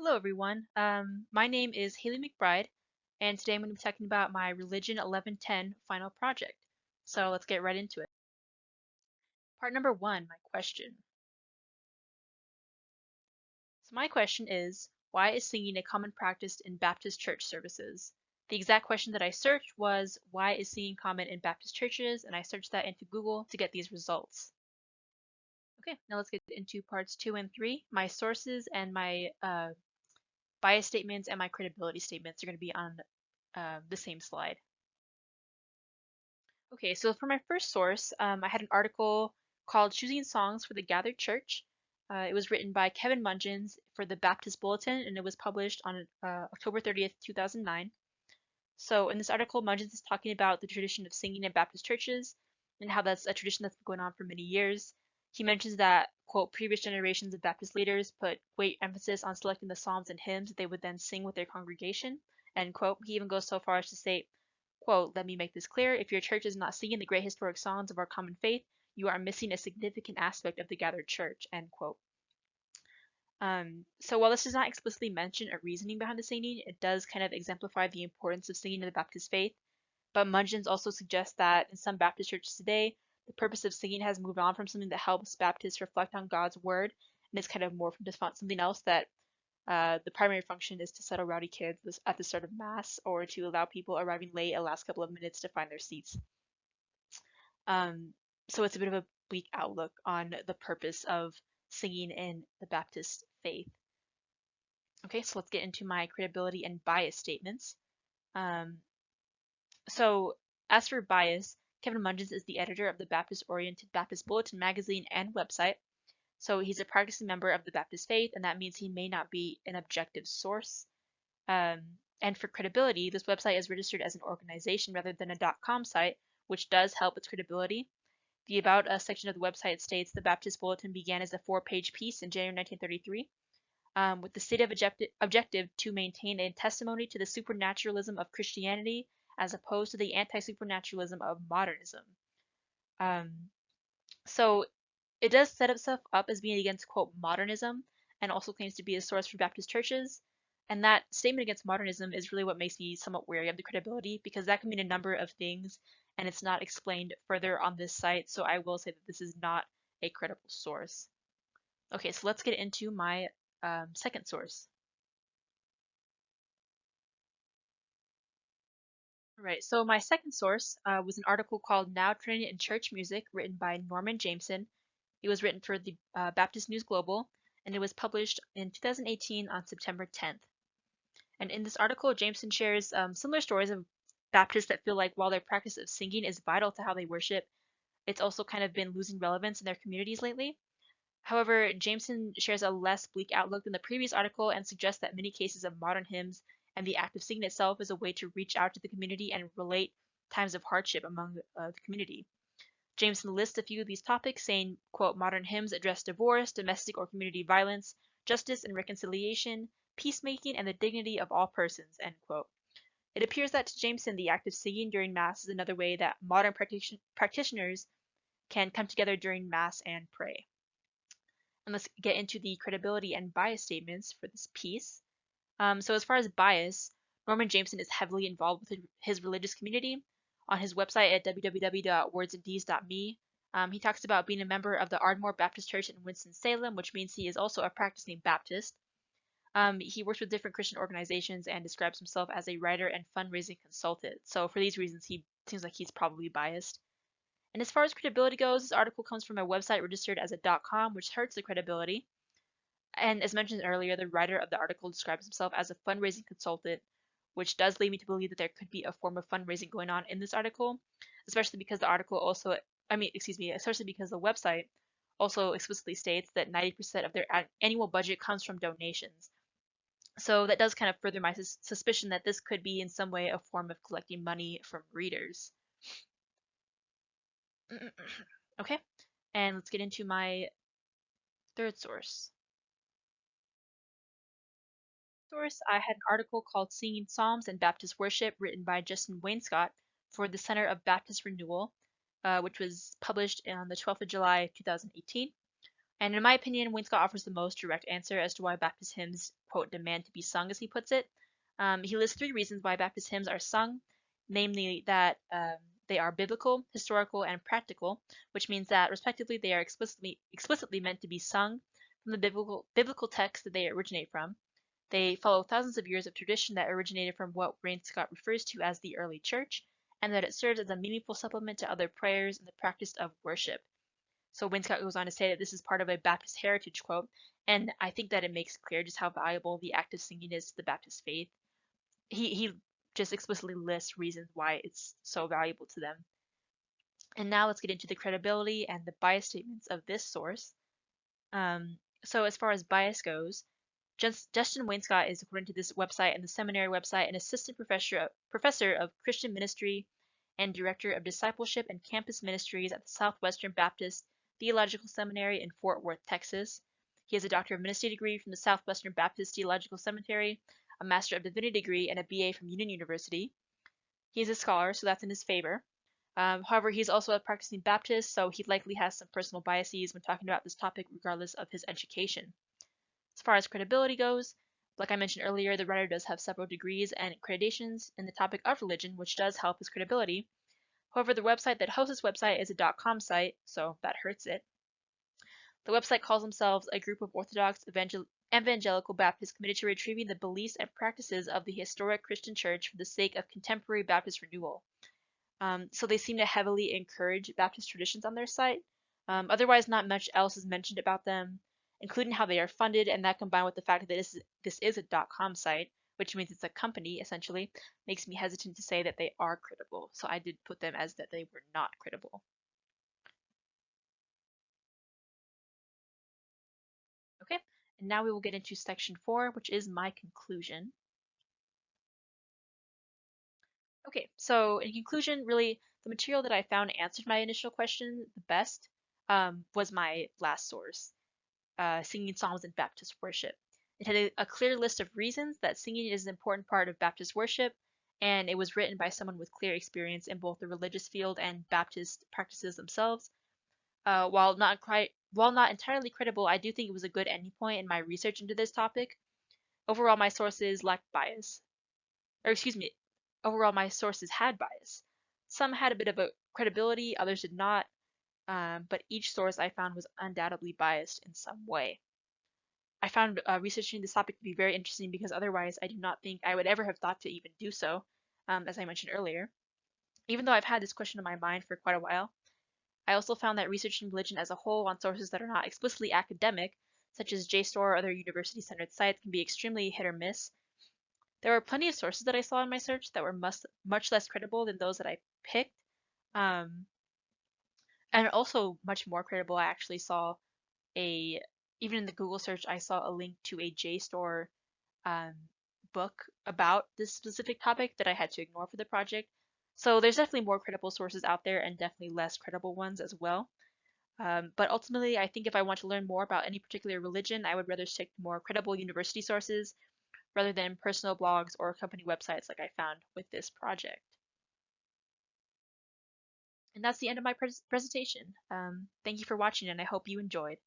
Hello, everyone. My name is Haley McBride, and today I'm going to be talking about my Religion 1110 final project. So let's get right into it. Part number one, my question. So my question is, why is singing a common practice in Baptist church services? The exact question that I searched was, why is singing common in Baptist churches? And I searched that into Google to get these results. Okay, now let's get into parts two and three. My sources and my bias statements and my credibility statements are going to be on the same slide. Okay, so for my first source, I had an article called Choosing Songs for the Gathered Church. It was written by Kevin Mungens for the Baptist Bulletin, and it was published on October 30th, 2009. So in this article, Mungens is talking about the tradition of singing in Baptist churches and how that's a tradition that's been going on for many years. He mentions that, quote, previous generations of Baptist leaders put great emphasis on selecting the psalms and hymns that they would then sing with their congregation, end quote. He even goes so far as to say, quote, let me make this clear. If your church is not singing the great historic songs of our common faith, you are missing a significant aspect of the gathered church, end quote. So while this does not explicitly mention a reasoning behind the singing, it does kind of exemplify the importance of singing in the Baptist faith. But Mungens also suggests that in some Baptist churches today, the purpose of singing has moved on from something that helps Baptists reflect on God's word, and it's kind of more from just something else that the primary function is to settle rowdy kids at the start of Mass or to allow people arriving late a last couple of minutes to find their seats. So it's a bit of a bleak outlook on the purpose of singing in the Baptist faith. Okay, so let's get into my credibility and bias statements. Um, so as for bias, Kevin Mungens is the editor of the Baptist-oriented Baptist Bulletin magazine and website. So he's a practicing member of the Baptist faith, and that means he may not be an objective source. And for credibility, this website is registered as an organization rather than a .com site, which does help its credibility. The About Us section of the website states the Baptist Bulletin began as a 4-page piece in January 1933, with the stated objective to maintain a testimony to the supernaturalism of Christianity as opposed to the anti-supernaturalism of modernism. So it does set itself up as being against, quote, modernism, and also claims to be a source for Baptist churches. And that statement against modernism is really what makes me somewhat wary of the credibility, because that can mean a number of things, and it's not explained further on this site, so I will say that this is not a credible source. Okay, so let's get into my second source. All right, so my second source was an article called Now Training in Church Music, written by Norman Jameson. It was written for the Baptist News Global, and it was published in 2018 on September 10th. And in this article, Jameson shares similar stories of Baptists that feel like while their practice of singing is vital to how they worship, it's also kind of been losing relevance in their communities lately. However, Jameson shares a less bleak outlook than the previous article and suggests that many cases of modern hymns and the act of singing itself is a way to reach out to the community and relate times of hardship among the community. Jameson lists a few of these topics, saying, quote, modern hymns address divorce, domestic or community violence, justice and reconciliation, peacemaking, and the dignity of all persons, end quote. It appears that to Jameson, the act of singing during Mass is another way that modern practitioners can come together during Mass and pray. And let's get into the credibility and bias statements for this piece. So as far as bias, Norman Jameson is heavily involved with his religious community. On his website at www.wordsanddeeds.me, he talks about being a member of the Ardmore Baptist Church in Winston-Salem, which means he is also a practicing Baptist. He works with different Christian organizations and describes himself as a writer and fundraising consultant. So for these reasons, he seems like he's probably biased. And as far as credibility goes, this article comes from a website registered as a .com, which hurts the credibility. And as mentioned earlier, the writer of the article describes himself as a fundraising consultant, which does lead me to believe that there could be a form of fundraising going on in this article, especially because the article also, especially because the website also explicitly states that 90% of their annual budget comes from donations. So that does kind of further my suspicion that this could be in some way a form of collecting money from readers. Okay, and let's get into my third source. I had an article called Singing Psalms and Baptist Worship written by Justin Wainscott for the Center of Baptist Renewal, which was published on the 12th of July, 2018. And in my opinion, Wainscott offers the most direct answer as to why Baptist hymns, quote, demand to be sung, as he puts it. He lists three reasons why Baptist hymns are sung, namely that they are biblical, historical, and practical, which means that, respectively, they are explicitly meant to be sung from the biblical text that they originate from. They follow thousands of years of tradition that originated from what Wainscott refers to as the early church, and that it serves as a meaningful supplement to other prayers and the practice of worship. So Wainscott goes on to say that this is part of a Baptist heritage quote, and I think that it makes clear just how valuable the act of singing is to the Baptist faith. He just explicitly lists reasons why it's so valuable to them. And now let's get into the credibility and the bias statements of this source. So as far as bias goes, Justin Wainscott is, according to this website and the seminary website, an assistant professor of Christian ministry and director of discipleship and campus ministries at the Southwestern Baptist Theological Seminary in Fort Worth, Texas. He has a Doctor of Ministry degree from the Southwestern Baptist Theological Seminary, a Master of Divinity degree, and a BA from Union University. He is a scholar, so that's in his favor. However, he's also a practicing Baptist, so he likely has some personal biases when talking about this topic, regardless of his education. As far as credibility goes, like I mentioned earlier, the writer does have several degrees and accreditations in the topic of religion, which does help his credibility. However, the website that hosts this website is a .com site, so that hurts it. The website calls themselves a group of Orthodox evangelical Baptists committed to retrieving the beliefs and practices of the historic Christian church for the sake of contemporary Baptist renewal. So they seem to heavily encourage Baptist traditions on their site. Otherwise, not much else is mentioned about them, including how they are funded, and that combined with the fact that this is a .com site, which means it's a company essentially, makes me hesitant to say that they are credible. So I did put them as that they were not credible. Okay, and now we will get into section 4, which is my conclusion. Okay, so in conclusion, really, the material that I found answered my initial question the best was my last source, Singing Psalms in Baptist Worship. It had a clear list of reasons that singing is an important part of Baptist worship, and it was written by someone with clear experience in both the religious field and Baptist practices themselves. While not entirely credible, I do think it was a good ending point in my research into this topic. Overall, my sources lacked bias. Or excuse me, overall my sources had bias. Some had a bit of a credibility, others did not, but each source I found was undoubtedly biased in some way. I found researching this topic to be very interesting because otherwise I do not think I would ever have thought to even do so, as I mentioned earlier. Even though I've had this question in my mind for quite a while, I also found that researching religion as a whole on sources that are not explicitly academic, such as JSTOR or other university-centered sites, can be extremely hit or miss. There were plenty of sources that I saw in my search that were much less credible than those that I picked. Um, and also much more credible, I actually saw even in the Google search, I saw a link to a JSTOR um, book about this specific topic that I had to ignore for the project. So there's definitely more credible sources out there and definitely less credible ones as well. But ultimately, I think if I want to learn more about any particular religion, I would rather stick to more credible university sources rather than personal blogs or company websites like I found with this project. And that's the end of my presentation. Thank you for watching, and I hope you enjoyed.